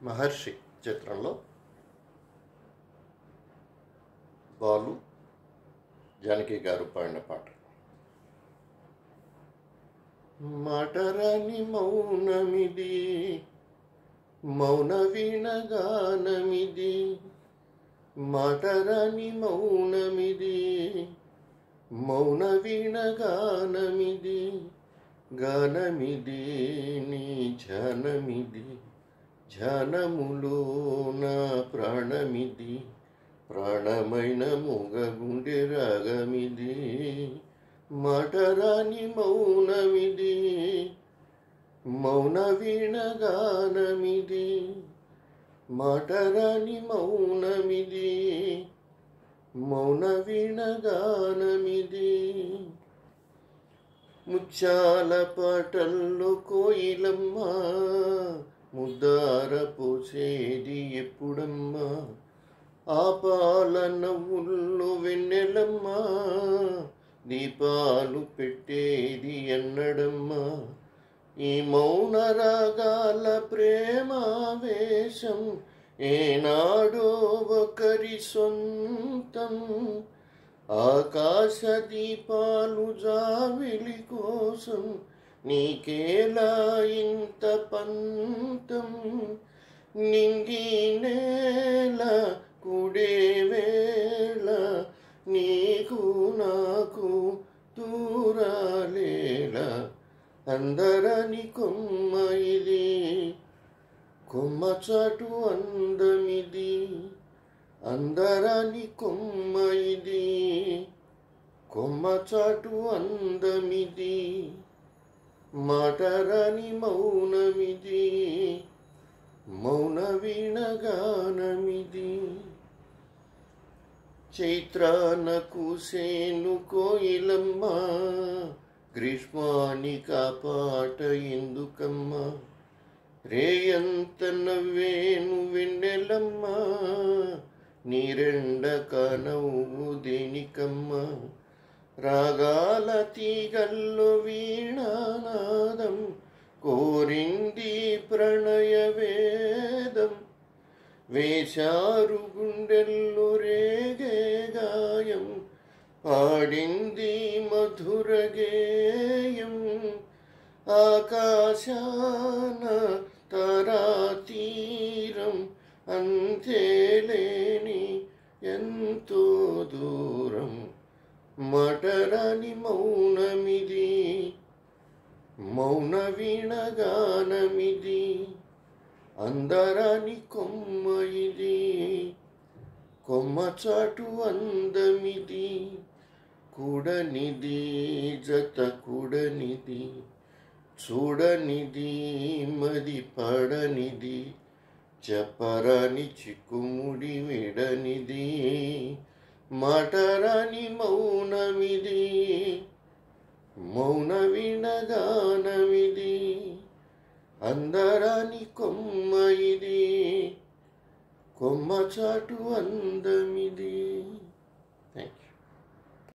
మహర్షి చిత్రంలో బాలు జానకి గారు పాడిన పాట. మాటరాని మౌనమిది, మౌన వీణగానమిది. మాటరాని మౌనమిది, మౌన వీణగానమిది. గానమిది నీ ధ్యానమిది, ధ్యానములో నా ప్రాణమిది. ప్రాణమైన మూగగుండె రాగమిది. మాటరాని మౌనమిది, మౌన వీణగానమిది. మాటరాని మౌనమిది, మౌన వీణగానమిది. ముత్యాల పాటల్లో కోయిలమ్మా, ముద్దార పోసేది ఎప్పుడమ్మా. ఆపాల నవ్వుల్లో వెన్నెలమ్మా, దీపాలు పెట్టేది ఎన్నడమ్మా. ఈ మౌన రాగాల ప్రేమావేశం ఏనాడో ఒకరి సొంతం. ఆకాశ దీపాలు జావిలి కోసం నీకేలా ఇంత పంతం. నింగి నేల కుడే వేళ నీకు నాకు దూరాలేల. అందరని కొమ్మ ఇది, కొమ్మ చాటు అందమిది. అందరని కొమ్మ ఇది, కొమ్మ చాటు అందమిది. మాటరాని మౌనమిది, మౌన వీణగానమిది. చైత్రాన కూసేను కోయిలమ్మా, గ్రీష్మానిక పాట ఎందుకమ్మా. రేయంత నవ్వేను వెన్నెలమ్మా, నీరెండక నవ్వు దేనికమ్మా. రాగాల తీగల్లో వీణానాదం కోరింది ప్రణయ వేదం. వేశారు గుండెల్లో రేగే గాయం, పాడింది మధుర గేయం. ఆకాశాన తారాతీరం, అంతేలేని ఎంతో దూరం. మాటరాని మౌనమిది, మౌన వీణగానమిది. అందరాని కొమ్మ ఇది, కొమ్మ చాటు అందమిది. కూడనిది జత కూడనిది, చూడనిది మది పడనిది. చెప్పరాని చిక్కుముడి విడనిది. మాటరాని మౌనమిది, మౌన వీణగానమిది. అందరాని కొమ్మ ఇది, కొమ్మ చాటు అందమిది. Thank you.